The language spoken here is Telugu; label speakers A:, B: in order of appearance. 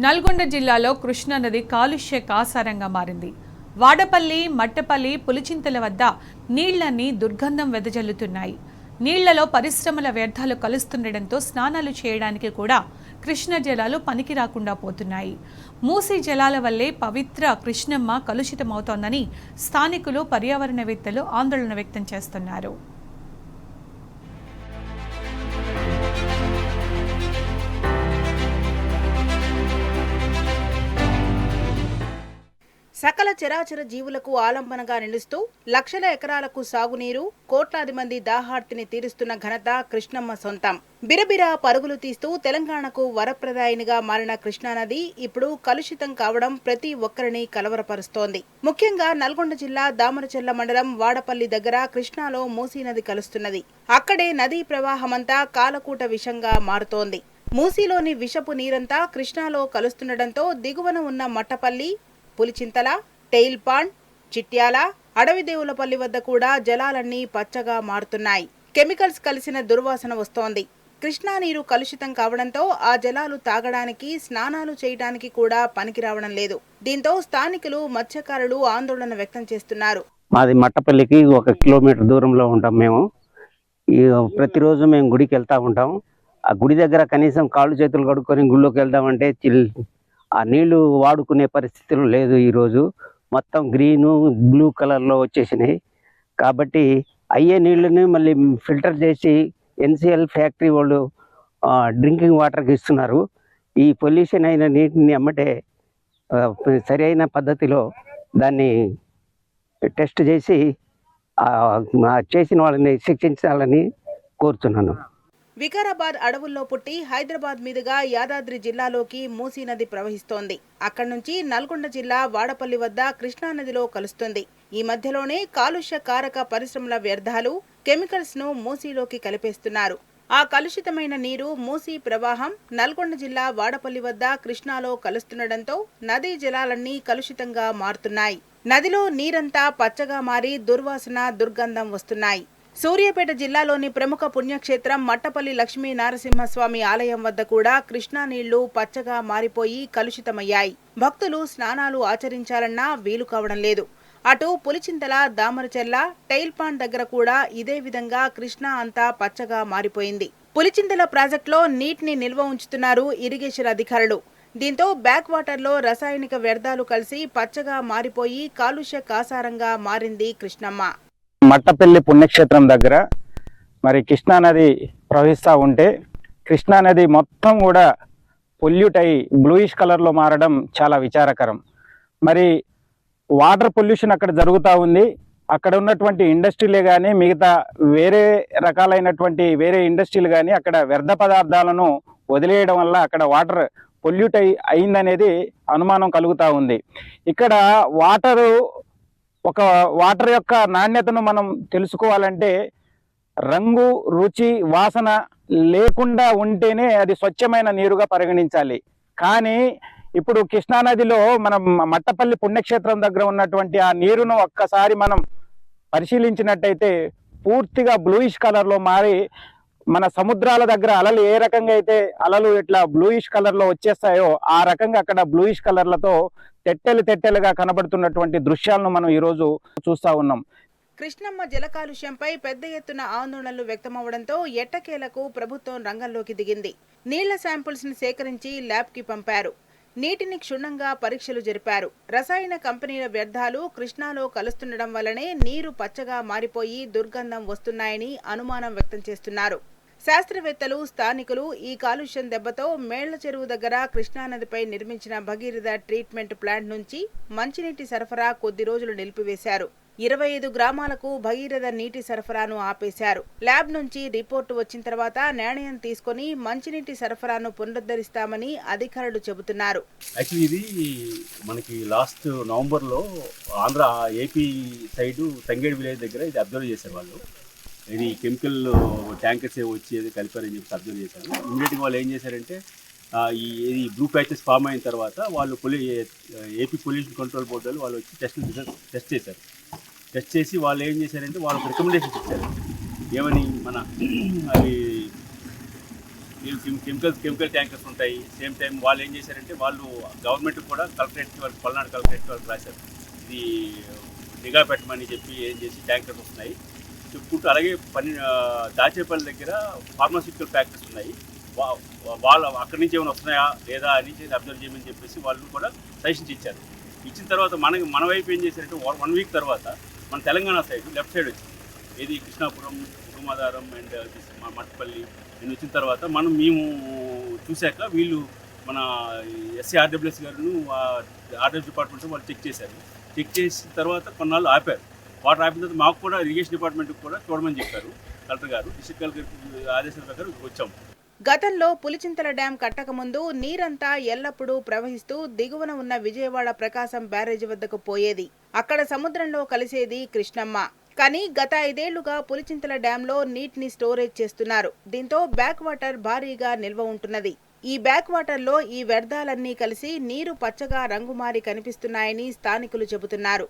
A: నల్గొండ జిల్లాలో కృష్ణా నది కాలుష్య కాసారంగా మారింది. వాడపల్లి, మట్టపల్లి, పులిచింతల వద్ద నీళ్లన్నీ దుర్గంధం వెదజల్లుతున్నాయి. నీళ్లలో పరిశ్రమల వ్యర్థాలు కలుస్తుండటంతో స్నానాలు చేయడానికి కూడా కృష్ణ జలాలు పనికి రాకుండా పోతున్నాయి. మూసీ జలాల వల్లే పవిత్ర కృష్ణమ్మ కలుషితమవుతోందని స్థానికులు, పర్యావరణవేత్తలు ఆందోళన వ్యక్తం చేస్తున్నారు.
B: సకల చరాచర జీవులకు ఆలంబనగా నిలుస్తూ లక్షల ఎకరాలకు సాగునీరు, కోట్లాది మంది దాహార్తిని తీరుస్తున్న ఘనత కృష్ణమ్మ సొంతం. బిరబిరా పరుగులు తీస్తూ తెలంగాణకు వరప్రదాయినిగా మారిన కృష్ణానది ఇప్పుడు కలుషితం కావడం ప్రతి ఒక్కరిని కలవరపరుస్తోంది. ముఖ్యంగా నల్గొండ జిల్లా దామరచెర్ల మండలం వాడపల్లి దగ్గర కృష్ణాలో మూసీ నది కలుస్తున్నది. అక్కడే నదీ ప్రవాహమంతా కాలకూట విషంగా మారుతోంది. మూసీలోని విషపు నీరంతా కృష్ణాలో కలుస్తుండటంతో దిగువన ఉన్న మట్టపల్లి, పులిచింతల, టెయిల్ పాండ్, చిట్యాల, అడవిదేవులపల్లి వద్ద కూడా జలాలన్నీ పచ్చగా మారుతున్నాయి. కెమికల్స్ కలిసిన దుర్వాసన వస్తోంది. కృష్ణా నీరు కలుషితం కావడంతో ఆ జలాలు తాగడానికి, స్నానాలు చేయడానికి కూడా పనికి రావడం లేదు. దీంతో స్థానికులు, మత్స్యకారులు ఆందోళన వ్యక్తం చేస్తున్నారు.
C: మాది మట్టపల్లికి 1 కిలోమీటర్ దూరంలో ఉంటాం. మేము ప్రతిరోజు మేము గుడికి వెళ్తూ ఉంటాం. ఆ గుడి దగ్గర కనీసం కాళ్ళు చేతులు కడుక్కొని గుళ్ళోకి వెళ్దామంటే ఆ నీళ్లు వాడుకునే పరిస్థితులు లేదు. ఈరోజు మొత్తం గ్రీను, బ్లూ కలర్లో వచ్చేసినాయి. కాబట్టి అయ్యే నీళ్ళని మళ్ళీ ఫిల్టర్ చేసి ఎన్సిఎల్ ఫ్యాక్టరీ వాళ్ళు డ్రింకింగ్ వాటర్కి ఇస్తున్నారు. ఈ పొల్యూషన్ అయిన నీటిని అమ్మటే సరి అయిన పద్ధతిలో దాన్ని టెస్ట్ చేసి చేసిన వాళ్ళని శిక్షించాలని కోరుతున్నాను.
B: వికారాబాద్ అడవుల్లో పుట్టి హైదరాబాద్ మీదుగా యాదాద్రి జిల్లాలోకి మూసీ నది ప్రవహిస్తోంది. అక్కడి నుంచి నల్గొండ జిల్లా వాడపల్లి వద్ద కృష్ణానదిలో కలుస్తుంది. ఈ మధ్యలోనే కాలుష్య కారక పరిశ్రమల వ్యర్థాలు, కెమికల్స్ ను మూసీలోకి కలిపేస్తున్నారు. ఆ కలుషితమైన నీరు, మూసీ ప్రవాహం నల్గొండ జిల్లా వాడపల్లి వద్ద కృష్ణాలో కలుస్తుండటంతో నదీ జలాలన్నీ కలుషితంగా మారుతున్నాయి. నదిలో నీరంతా పచ్చగా మారి దుర్వాసన, దుర్గంధం వస్తున్నాయి. సూర్యాపేట జిల్లాలోని ప్రముఖ పుణ్యక్షేత్రం మట్టపల్లి లక్ష్మీ నారసింహస్వామి ఆలయం వద్ద కూడా కృష్ణా నీళ్లు పచ్చగా మారిపోయి కలుషితమయ్యాయి. భక్తులు స్నానాలు ఆచరించాలన్నా వీలు కావడం లేదు. అటు పులిచింతల, దామరచెర్ల, టెయిల్ పాండ్ దగ్గర కూడా ఇదే విధంగా కృష్ణా అంతా పచ్చగా మారిపోయింది. పులిచింతల ప్రాజెక్టులో నీటిని నిల్వ ఉంచుతున్నారు ఇరిగేషన్ అధికారులు. దీంతో బ్యాక్ వాటర్లో రసాయనిక వ్యర్థాలు కలిసి పచ్చగా మారిపోయి కాలుష్య కాసారంగా మారింది కృష్ణమ్మ.
D: మట్టపల్లి పుణ్యక్షేత్రం దగ్గర మరి కృష్ణానది ప్రవహిస్తూ ఉంటే కృష్ణానది మొత్తం కూడా పొల్యూట్ అయ్యి బ్లూయిష్ కలర్లో మారడం చాలా విచారకరం. మరి వాటర్ పొల్యూషన్ అక్కడ జరుగుతూ ఉంది. అక్కడ ఉన్నటువంటి ఇండస్ట్రీలే కానీ, మిగతా వేరే రకాలైనటువంటి వేరే ఇండస్ట్రీలు కానీ అక్కడ వ్యర్థ పదార్థాలను వదిలేయడం వల్ల అక్కడ వాటర్ పొల్యూట్ అయిందనేది అనుమానం కలుగుతూ ఉంది. ఇక్కడ వాటర్ యొక్క నాణ్యతను మనం తెలుసుకోవాలంటే రంగు, రుచి, వాసన లేకుండా ఉంటేనే అది స్వచ్ఛమైన నీరుగా పరిగణించాలి. కానీ ఇప్పుడు కృష్ణానదిలో మనం మట్టపల్లి పుణ్యక్షేత్రం దగ్గర ఉన్నటువంటి ఆ నీరును ఒక్కసారి మనం పరిశీలించినట్టయితే పూర్తిగా బ్లూయిష్ కలర్లో మారి, మన సముద్రాల దగ్గర అలలు ఏ రకంగా అయితే అలలు ఇట్లా బ్లూయిష్ కలర్లో వచ్చేస్తాయో ఆ రకంగా అక్కడ బ్లూయిష్ కలర్లతో తెట్టెలుగా కనబడుతున్నటువంటి దృశ్యాలను మనం ఈరోజు చూస్తూ ఉన్నాం.
B: కృష్ణమ్మ జల కాలుష్యంపై పెద్ద ఎత్తున ఆందోళనలు వ్యక్తమవడంతో ఎట్టకేలకు ప్రభుత్వం రంగంలోకి దిగింది. నీళ్ల శాంపుల్స్ ని సేకరించి ల్యాబ్ కి పంపారు. నీటిని క్షుణ్ణంగా పరీక్షలు జరిపారు. రసాయన కంపెనీల వ్యర్థాలు కృష్ణాలో కలుస్తుండడం వల్లనే నీరు పచ్చగా మారిపోయి దుర్గంధం వస్తున్నాయని అనుమానం వ్యక్తం చేస్తున్నారు. శాస్త్రవేత్తలు, స్థానికులు ఈ కాలుష్యం దెబ్బతో మేళ్ల చెరువు దగ్గర కృష్ణానదిపై నిర్మించిన భగీరథ ట్రీట్మెంట్ ప్లాంట్ నుంచి మంచినీటి సరఫరా కొద్ది రోజులు నిలిపివేశారు. 25 గ్రామాలకు భగీరథ నీటి సరఫరాను ఆపేశారు. ల్యాబ్ నుంచి రిపోర్టు వచ్చిన తర్వాత నిర్ణయం తీసుకుని మంచినీటి సరఫరాను పునరుద్ధరిస్తామని అధికారులు చెబుతున్నారు.
E: యాక్చువల్లీ ఇది మనకి లాస్ట్ నవంబర్లో ఏపీ సైడ్ తంగేడు విలేజ్ దగ్గర ఇది అబ్జర్వ్ చేశారు వాళ్ళు. ఇది కెమికల్ ట్యాంకర్స్ వచ్చి కలిపారని చెప్పి అబ్జర్వ్ చేశారు. ఇమీడియట్గా వాళ్ళు ఏం చేశారంటే ఈ బ్లూ ప్యాచెస్ ఫామ్ అయిన తర్వాత వాళ్ళు ఏపీ పొల్యూషన్ కంట్రోల్ బోర్డు వాళ్ళు వచ్చి టెస్ట్ చేశారు. టెస్ట్ చేసి వాళ్ళు ఏం చేశారంటే వాళ్ళకి రికమెండేషన్స్ ఇచ్చారు. ఏమని, మన అవి కెమికల్ ట్యాంకర్స్ ఉంటాయి. సేమ్ టైం వాళ్ళు ఏం చేశారంటే వాళ్ళు గవర్నమెంట్ కూడా కలెక్టరేట్ వరకు పల్నాడు కలెక్టరేట్ వరకు రాశారు, ఇది నిఘా పెట్టమని చెప్పి ఏం చేసి ట్యాంకర్స్ వస్తున్నాయి చెప్పుకుంటూ. అలాగే దాచేపల్లి దగ్గర ఫార్మాస్యూటికల్ ఫ్యాక్టరీస్ ఉన్నాయి, వాళ్ళు అక్కడి నుంచి ఏమైనా వస్తున్నాయా లేదా అని అబ్జర్వ్ చేయమని చెప్పేసి వాళ్ళు కూడా సజెషన్స్ ఇచ్చారు. ఇచ్చిన తర్వాత మన వైపు ఏం చేశారంటే 1 వీక్ తర్వాత మన తెలంగాణ సైడ్ లెఫ్ట్ సైడ్ వచ్చింది, ఏది కృష్ణాపురం, కుమాదారం అండ్ మట్టపల్లి నేను వచ్చిన తర్వాత మేము చూశాక వీళ్ళు మన SCRWS గారును ఆర్డబ్ల్యూఎస్ డిపార్ట్మెంట్ వాళ్ళు చెక్ చేశారు. చెక్ చేసిన తర్వాత కొన్నాళ్ళు ఆపారు. వాటర్ ఆపిన తర్వాత మాకు కూడా ఇరిగేషన్ డిపార్ట్మెంట్కి కూడా చూడమని చెప్పారు కలెక్టర్ గారు. డిస్ట్రిక్ట్ కలెక్టర్ ఆదేశాల ప్రకారం వచ్చాం.
B: గతంలో పులిచింతల డ్యాం కట్టక ముందు నీరంతా ఎల్లప్పుడూ ప్రవహిస్తూ దిగువన ఉన్న విజయవాడ ప్రకాశం బ్యారేజీ వద్దకు పోయేది. అక్కడ సముద్రంలో కలిసేది కృష్ణమ్మ. కానీ గత 5 ఏళ్లుగా పులిచింతల డ్యాంలో నీటిని స్టోరేజ్ చేస్తున్నారు. దీంతో బ్యాక్ వాటర్ భారీగా నిల్వ ఉంటున్నది. ఈ బ్యాక్ వాటర్లో ఈ వ్యర్థాలన్నీ కలిసి నీరు పచ్చగా రంగుమారి కనిపిస్తున్నాయని స్థానికులు చెబుతున్నారు.